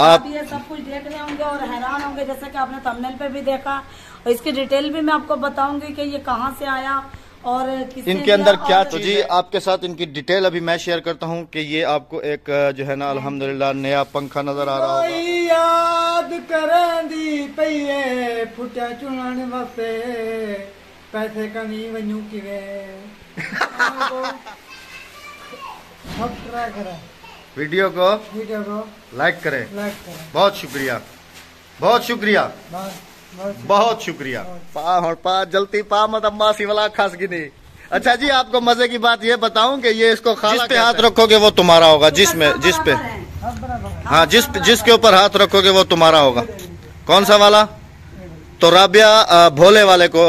आप ये सब कुछ देख रहे होंगे और हैरान होंगे, जैसे कि आपने थंबनेल पे भी देखा, और इसकी डिटेल भी मैं आपको बताऊंगी कि ये कहाँ से आया और किसने इनके अंदर दिया। क्या और तो जी आपके साथ इनकी डिटेल अभी मैं शेयर करता हूँ कि ये आपको एक जो है ना अल्हम्दुलिल्लाह नया पंखा नजर आ रहा होगा। याद करें दी पईए फुटा चुनन वास्ते पैसे कनी वनू किवे सब्सक्राइब करें, वीडियो को लाइक करें। बहुत शुक्रिया, बहुत शुक्रिया, बहुत शुक्रिया। पा जल्दी पा मत अम्मा सिवला खास गिनी। अच्छा जी, आपको मजे की बात ये बताऊं कि ये इसको जिस पे हाथ रखोगे वो तुम्हारा होगा, जिस पे हाँ जिसके ऊपर हाथ रखोगे वो तुम्हारा होगा। कौन सा वाला? तो राबिया भोले वाले को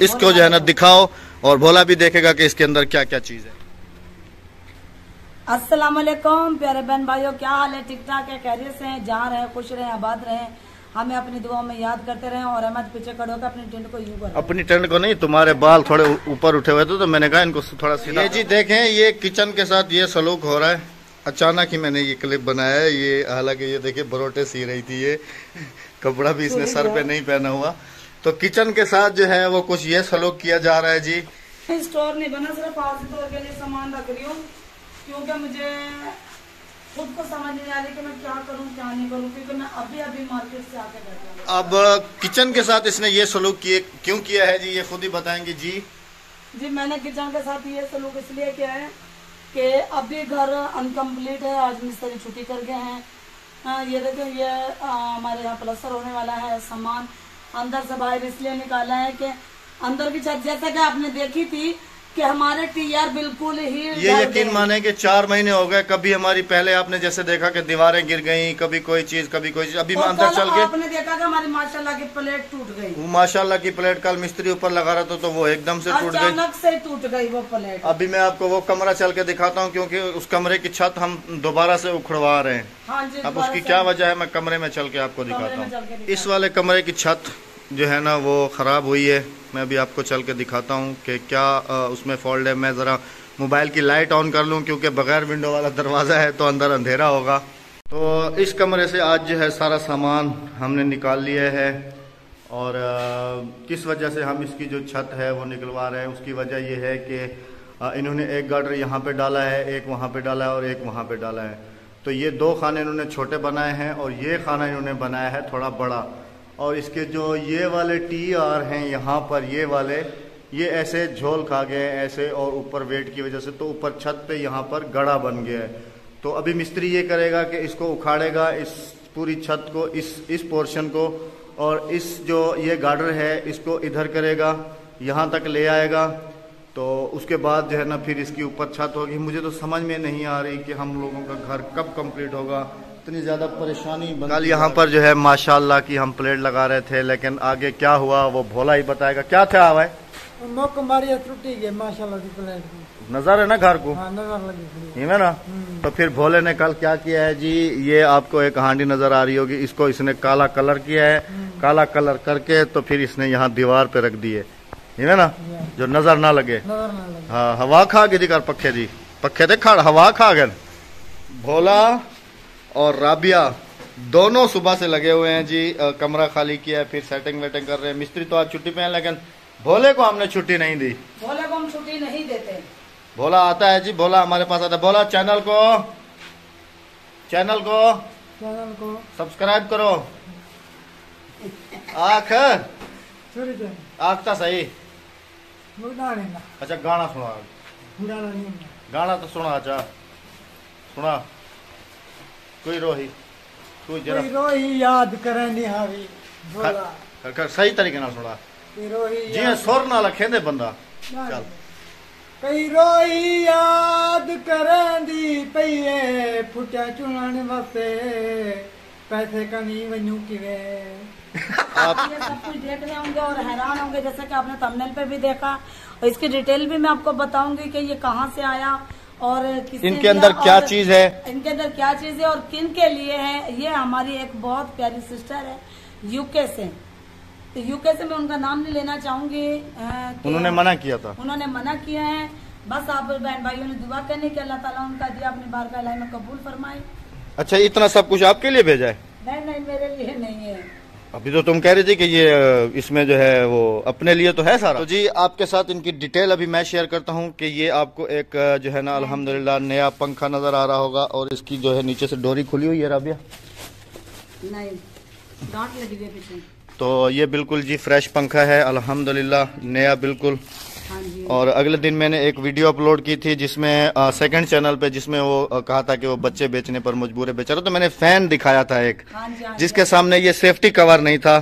इसको जो है ना दिखाओ और भोला भी देखेगा कि इसके अंदर क्या क्या चीज है। अस्सलाम वालेकुम प्यारे बहन भाइयों, क्या हाल है? ठीक ठाक है, खैरियत से हैं, जहाँ रहे खुश रहे, आबाद रहे, हमें अपनी दुआओं में याद करते रहे। और अहमद पीछे खड़े होकर अपनी टेंट को यूं कर, अपनी टेंट को नहीं, तुम्हारे बाल थोड़े ऊपर उठे हुए थे तो मैंने कहा इनको थोड़ा सीधा। ये जी देखें, ये किचन के साथ ये सलूक हो रहा है। अचानक ही मैंने ये क्लिप बनाया है। ये हालांकि ये देखिए बरोटे सी रही थी, ये कपड़ा भी इसने सर पे नहीं पहना हुआ। तो किचन के साथ जो है वो कुछ ये सलूक किया जा रहा है जी। स्टोर नहीं बना, सिर्फ फालतू तौर के लिए सामान रख रही हूँ, क्योंकि मुझे खुद को समझ नहीं आ रही कि मैं क्या करूं क्या नहीं करूं, क्योंकि मैं अभी मार्केट से आके बैठी हूं। अब किचन के साथ इसने ये सलूक क्यों किया है जी, ये खुद ही बताएंगे जी। जी मैंने किचन के साथ ये सलूक इसलिए किया है कि अभी घर अनकम्प्लीट है, आज मिस्त्री छुट्टी कर गए हैं। ये देखो, ये हमारे यहाँ प्लास्टर होने वाला है, सामान अंदर से बाहर इसलिए निकाला है कि अंदर की छत जैसा कि आपने देखी थी कि हमारे टीआर बिल्कुल ही ये यकीन माने कि 4 महीने हो गए। कभी हमारी पहले आपने जैसे देखा कि दीवारें गिर गई, कभी कोई चीज कभी कोई चीज। अभी मैं अंदर चल के आपने देखा कि हमारी माशाल्लाह की प्लेट टूट गई। वो माशाल्लाह की प्लेट कल मिस्त्री ऊपर लगा रहा था तो वो एकदम से टूट गई, अचानक से टूट गई वो प्लेट। अभी मैं आपको वो कमरा चल के दिखाता हूँ, क्योंकि उस कमरे की छत हम दोबारा से उखड़वा रहे हैं। हाँ जी, अब उसकी क्या वजह है मैं कमरे में चल के आपको दिखाता हूँ। इस वाले कमरे की छत जो है ना वो ख़राब हुई है। मैं अभी आपको चल के दिखाता हूँ कि क्या उसमें फॉल्ट है। मैं ज़रा मोबाइल की लाइट ऑन कर लूँ, क्योंकि बगैर विंडो वाला दरवाज़ा है तो अंदर अंधेरा होगा। तो इस कमरे से आज जो है सारा सामान हमने निकाल लिया है। और किस वजह से हम इसकी जो छत है वो निकलवा रहे हैं, उसकी वजह यह है कि इन्होंने एक गार्डर यहाँ पर डाला है, एक वहाँ पर डाला है और एक वहाँ पर डाला है। तो ये 2 खाने इन्होंने छोटे बनाए हैं और ये खाना इन्होंने बनाया है थोड़ा बड़ा। और इसके जो ये वाले टीआर हैं यहाँ पर, ये वाले ये ऐसे झोल खा गए ऐसे, और ऊपर वेट की वजह से तो ऊपर छत पे यहाँ पर गड़ा बन गया है। तो अभी मिस्त्री ये करेगा कि इसको उखाड़ेगा, इस पूरी छत को, इस पोर्शन को, और इस जो ये गार्डर है इसको इधर करेगा, यहाँ तक ले आएगा। तो उसके बाद जो है ना फिर इसकी ऊपर छत होगी। मुझे तो समझ में नहीं आ रही कि हम लोगों का घर कब कंप्लीट होगा, इतनी ज़्यादा परेशानी। कल यहाँ पर जो है माशाल्लाह की हम प्लेट लगा रहे थे, लेकिन आगे क्या हुआ वो भोला ही बताएगा। क्या था भाई? टूटी गई माशाल्लाह की प्लेट। नजर है ना घर को? हाँ, नजर लगी है ना। तो फिर भोले ने कल क्या किया है जी, ये आपको एक हांडी नजर आ रही होगी, इसको इसने काला कलर किया है। काला कलर करके तो फिर इसने यहाँ दीवार पे रख दिए, है ना, जो नजर ना लगे। हाँ, हवा खा गई कर पखे जी, पखे थे खड़ हवा खा गए। भोला और राबिया दोनों सुबह से लगे हुए हैं जी। कमरा खाली किया है, फिर सेटिंग वेटिंग कर रहे हैं। मिस्त्री तो आज छुट्टी पे है, लेकिन भोले को हमने छुट्टी नहीं दी। भोले को हम छुट्टी नहीं देते। भोला आता है जी, भोला हमारे पास आता है। भोला चैनल को सब्सक्राइब करो। आख सही। अच्छा गाना सुना, गाना तो सुना। अच्छा सुना, कोई रोही याद करें निहारी सही तरीके ना सुना जी, सुर ना लखेंदे बंदा। चल कई रोही याद करें दी पईए फुटा चुनन वास्ते पैसे कनी वनू किवे। आप ये सब कुछ देख रहे होंगे और हैरान होंगे, जैसे कि आपने थंबनेल पे भी देखा, और इसकी डिटेल भी मैं आपको बताऊंगी कि ये कहाँ से आया और इनके अंदर क्या चीज है, इनके अंदर क्या चीज है और किन के लिए है। ये हमारी एक बहुत प्यारी सिस्टर है यूके से। तो यूके से मैं उनका नाम नहीं लेना चाहूंगी, उन्होंने मना किया था। उन्होंने मना किया है। बस आप बहन भाइयों ने दुआ करने की अल्लाह ताला उनका दिया अपनी बारगाह में कबूल फरमाए। अच्छा, इतना सब कुछ आपके लिए भेजा है? नहीं नहीं, मेरे लिए नहीं है। अभी तो तुम कह रही थी कि ये इसमें जो है वो अपने लिए तो है सारा। तो जी आपके साथ इनकी डिटेल अभी मैं शेयर करता हूँ कि ये आपको एक जो है ना अल्हम्दुलिल्लाह नया पंखा नजर आ रहा होगा और इसकी जो है नीचे से डोरी खुली हुई है राबिया। नहीं, गांठ लगी हुई है पीछे। तो ये बिल्कुल जी फ्रेश पंखा है अल्हम्दुलिल्लाह, नया बिल्कुल। हाँ जी। और अगले दिन मैंने एक वीडियो अपलोड की थी जिसमें सेकंड चैनल पे, जिसमें वो कहा था कि वो बच्चे बेचने पर मजबूर है बेचारा। तो मैंने फैन दिखाया था एक, हाँ जी, हाँ जी, जिसके सामने ये सेफ्टी कवर नहीं था।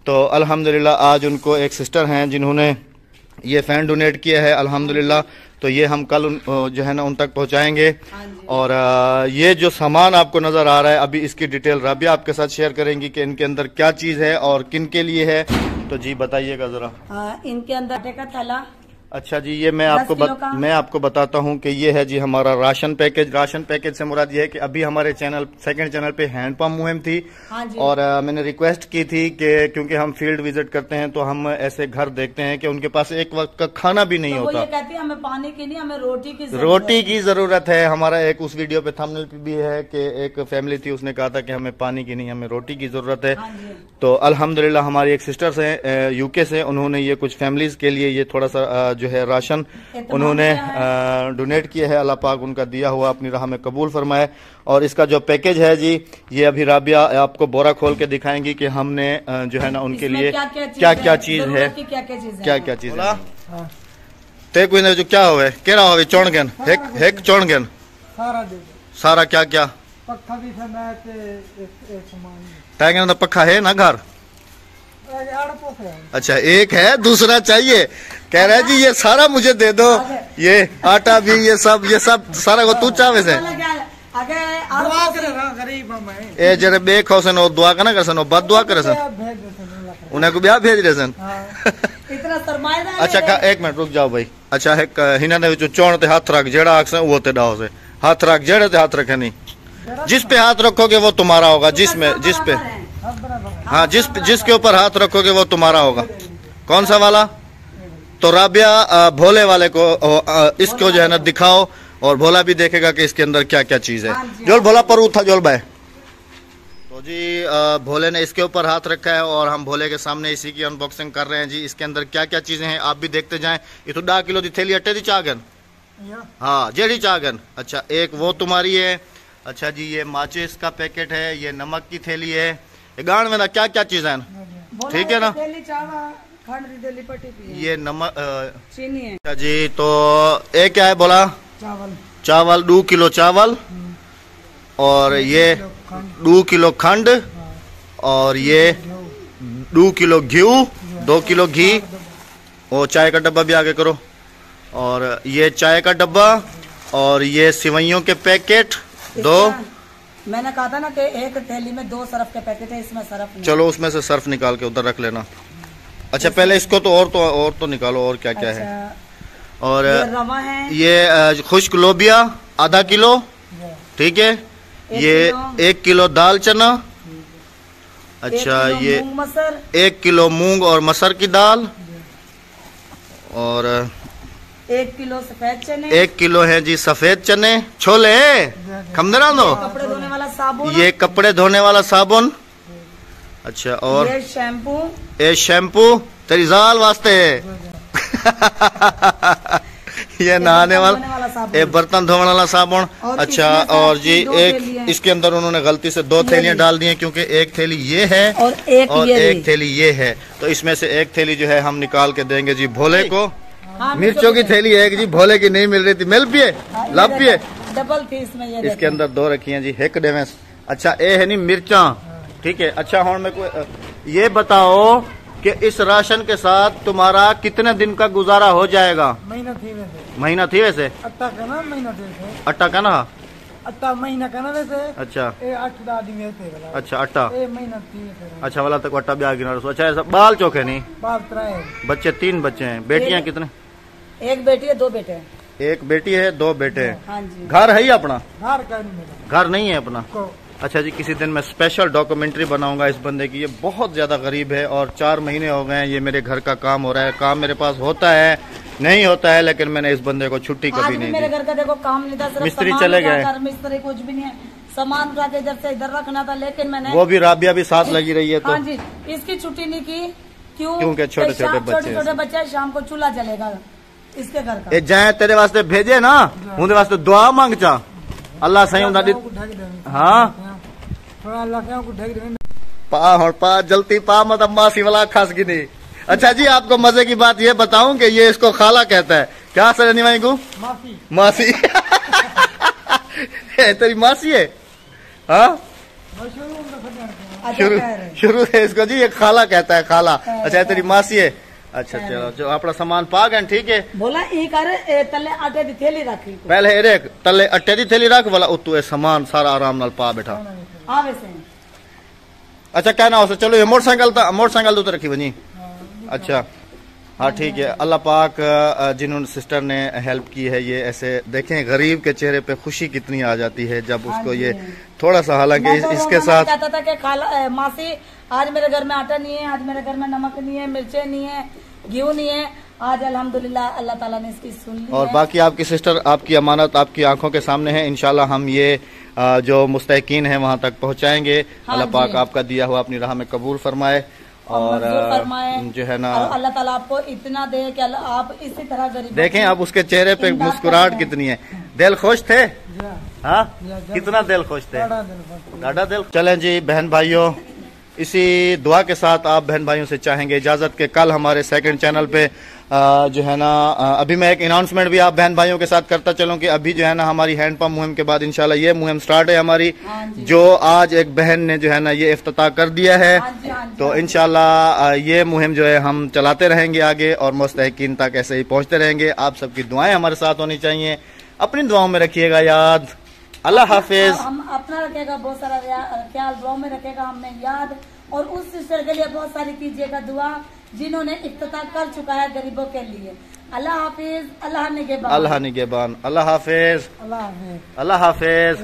तो अल्हम्दुलिल्लाह आज उनको एक सिस्टर हैं जिन्होंने ये फैन डोनेट किया है अल्हम्दुलिल्लाह। तो ये हम कल जो है ना उन तक पहुंचाएंगे। हाँ जी। और ये जो सामान आपको नजर आ रहा है अभी इसकी डिटेल राबिया आपके साथ शेयर करेंगी कि इनके अंदर क्या चीज है और किन के लिए है। तो जी बताइएगा जरा। इनके अंदर आटे का थैला। अच्छा जी, ये मैं आपको बताता हूँ कि ये है जी हमारा राशन पैकेज। राशन पैकेज से मुराद ये है कि अभी हमारे चैनल सेकंड चैनल पे हैंडपंप मुहिम थी। हाँ जी। और मैंने रिक्वेस्ट की थी कि क्योंकि हम फील्ड विजिट करते हैं तो हम ऐसे घर देखते हैं कि उनके पास एक वक्त का खाना भी नहीं तो होता। वो ये कहती है हमें पानी की नहीं, हमें रोटी की जरूरत है। हमारा एक उस वीडियो पे थंबनेल पे भी है कि एक फैमिली थी, उसने कहा था कि हमें पानी की नहीं, हमें रोटी की जरूरत है। हाँ जी। तो अल्हम्दुलिल्लाह हमारी एक सिस्टर्स हैं यूके से, उन्होंने ये कुछ फैमिलीज के लिए ये थोड़ा सा जो है राशन उन्होंने डोनेट किया है। अल्लाह पाक उनका दिया हुआ अपनी राह में कबूल फरमाए। और इसका जो पैकेज है जी, ये अभी राबिया आपको बोरा खोल के दिखाएंगी कि हमने जो है ना उनके लिए क्या क्या चीज है, क्या क्या चीज है। ते कोई जो क्या हो केड़ा हो चौणगन हेक चौणगन सारा क्या क्या पक्का भी सामान तैगन पक्का है ना घर? अच्छा, एक है, दूसरा चाहिए। कह रहा है जी ये सारा मुझे दे दो, ये आटा भी, ये सब सारा को तू चावे से ए जरे बे खाओ सन दुआ का ना कर सन बद दुआ करे सन उन्हें को ब्याह भेज रहे सन। अच्छा एक मिनट रुक जाओ भाई। अच्छा है हिना ने चौण ते हाथ रख जेड़ा आख वो ते डाओ से हाथ रख, जेड़े ते हाथ रखे नहीं, जिस पे हाथ रखोगे वो तुम्हारा होगा। जिस पे हाँ जिसके ऊपर हाथ रखोगे वो तुम्हारा होगा। कौन सा वाला? तो राबिया भोले वाले को इसको जो है ना दिखाओ और भोला भी देखेगा कि इसके अंदर क्या क्या चीज है। जोल भोला पर उठा जोल भाई। तो जी भोले ने इसके ऊपर हाथ रखा है और हम भोले के सामने इसी की अनबॉक्सिंग कर रहे हैं जी। इसके अंदर क्या क्या चीजें हैं आप भी देखते जाएं। ये तो 10 किलो की थैली अट्टे दी चागन, हाँ जेडी चागन। अच्छा एक वो तुम्हारी है। अच्छा जी ये माचिस का पैकेट है, ये नमक की थैली है, ये गांड में ना क्या क्या चीज है, ठीक है ना। ये नमक चीनी है। अच्छा जी तो एक क्या है बोला? चावल 2 किलो चावल और ये 2 किलो खंड और ये 2 किलो घी, 2 किलो घी और चाय का डब्बा भी आगे करो। और ये चाय का डब्बा और ये सिवैयों के पैकेट 2। मैंने कहा था ना कि एक थैली में 2 सर्फ के पैकेट है, इसमें सर्फ नहीं। चलो उसमें से सर्फ निकाल के उधर रख लेना। अच्छा पहले इसको तो और तो निकालो और क्या क्या है। और ये रवा है, ये खुश्क लोबिया आधा किलो, ठीक है। ये 1 किलो दाल चना। अच्छा ये 1 किलो मूंग और मसर की दाल और 1 किलो सफेद चने। 1 किलो है जी सफेद चने, छोले खमदरा दो। कपड़े धोने वाला साबुन, ये कपड़े धोने वाला साबुन। अच्छा और ये शैम्पू तेरी जाल वास्ते ये नहाने वाला, ये बर्तन धोने वाला साबुन। अच्छा और जी एक इसके अंदर उन्होंने गलती से 2 थैलियां डाल दी हैं क्योंकि एक थैली ये है और एक थैली ये है। तो इसमें से एक थैली जो है हम निकाल के देंगे जी भोले को। मिर्चों की थैली है जी, भोले की नहीं मिल रही थी, मिल पिए लब पिए डबल थी इसमें। इसके अंदर 2 रखी हैं जी हेक डेवेंस। अच्छा ये है नहीं मिर्चा, ठीक है। अच्छा हूँ मैं कोई ये बताओ कि इस राशन के साथ तुम्हारा कितने दिन का गुजारा हो जाएगा? महीना थी वैसे अट्टा का ना महीना थे अट्टा का ना अट्टा महीना का ना वैसे। अच्छा 8 दिन में अच्छा अट्टा महीना थी। अच्छा वाला तक अट्टा भी आ गया। अच्छा ऐसा बाल चौके नहीं, बाल त्राए बच्चे 3 बच्चे हैं। बेटियां कितने? 1 बेटी है 2 बेटे हैं। 1 बेटी है 2 बेटे हैं। हाँ जी। घर है ही अपना? घर नहीं है अपना। अच्छा जी किसी दिन मैं स्पेशल डॉक्यूमेंट्री बनाऊंगा इस बंदे की। ये बहुत ज्यादा गरीब है और 4 महीने हो गए हैं ये मेरे घर का काम हो रहा है। काम मेरे पास होता है नहीं होता है, लेकिन मैंने इस बंदे को छुट्टी कभी नहीं दी। मेरे घर का देखो काम नहीं था, मिस्त्री चले गए, मिस्त्री कुछ भी नहीं है, सामान उठा के इधर से इधर रखना था, लेकिन मैंने वो भी राबिया भी साथ लगी रही है तो हाँ जी, इसकी छुट्टी नहीं की। क्योंकि छोटे बच्चे शाम को चूल्हा जलेगा इसके घर का। जाए तेरे वास्ते भेजे ना, उनके वास्ते दुआ मांग चा अल्लाह सही होता। हाँ पा जलती पा मतलब मासी वाला खास की नहीं। अच्छा जी, आपको मजे की बात ये बताऊं कि ये इसको खाला कहता है। क्या सर भाई को मासी तेरी मासी है। हाँ शुरू से इसको जी ये खाला कहता है, खाला। अच्छा तेरी मासी है। अच्छा चलो, जो अपना सामान पा गए ठीक है। बोला तले आटे दी थैली रखी, पहले एक तले आटे दी थैली रख वाला उतू सामान सारा आराम नाल पा बैठा। हाँ वैसे अच्छा क्या ना हो चलो, ये मोटरसाइकिल तो रखी बनी। अच्छा हाँ ठीक है। अल्लाह पाक जिन्होंने सिस्टर ने हेल्प की है, ये ऐसे देखें गरीब के चेहरे पे खुशी कितनी आ जाती है जब उसको ये थोड़ा सा, हालांकि इसके साथ कहता था कि खाला मासी आज मेरे घर में आटा नहीं है, आज मेरे घर में नमक नहीं है, मिर्चें नहीं है, घी नहीं है। आज अल्हम्दुलिल्लाह अल्लाह ताला ने इसकी सुन ली। और बाकी आपकी सिस्टर, आपकी अमानत आपकी आंखों के सामने है। इंशाल्लाह हम ये जो मुस्तहिकीन है वहाँ तक पहुँचाएंगे। अल्लाह पाक आपका दिया हुआ अपनी राह में कबूल फरमाए और जो है ना अल्लाह ताला आपको इतना दे कि आप इसी तरह गरीब देखें। अब उसके चेहरे पे मुस्कुराहट कितनी है, दिल खुश थे। हाँ कितना दिल खुश थे, दादा दिल। चलें जी बहन भाइयों, इसी दुआ के साथ आप बहन भाइयों से चाहेंगे इजाजत के कल हमारे सेकंड चैनल पे जो है ना अभी मैं एक अनाउंसमेंट भी आप बहन भाइयों के साथ करता चलूं कि अभी जो है ना हमारी हैंडपंप मुहिम के बाद इंशाल्लाह ये मुहिम स्टार्ट है हमारी, जो आज एक बहन ने जो है ना ये इफ्तिताह कर दिया है। तो इंशाल्लाह ये मुहिम जो है हम चलाते रहेंगे आगे और मुस्तहिकीन तक ऐसे ही पहुंचते रहेंगे। आप सबकी दुआएं हमारे साथ होनी चाहिए, अपनी दुआओं में रखिएगा याद। अल्लाह हाफिज। हम अपना रखेगा बहुत सारा ख्याल, दुआ में रखेगा हमने याद, और उस सिस्टर के लिए बहुत सारी कीजिएगा दुआ जिन्होंने इफ्तिताह कर चुका है गरीबों के लिए। अल्लाह हाफिज, अल्लाह निगहबान, अल्लाह निगहबान, अल्लाह हाफिज, अल्लाह हाफिज, अल्लाह हाफिज।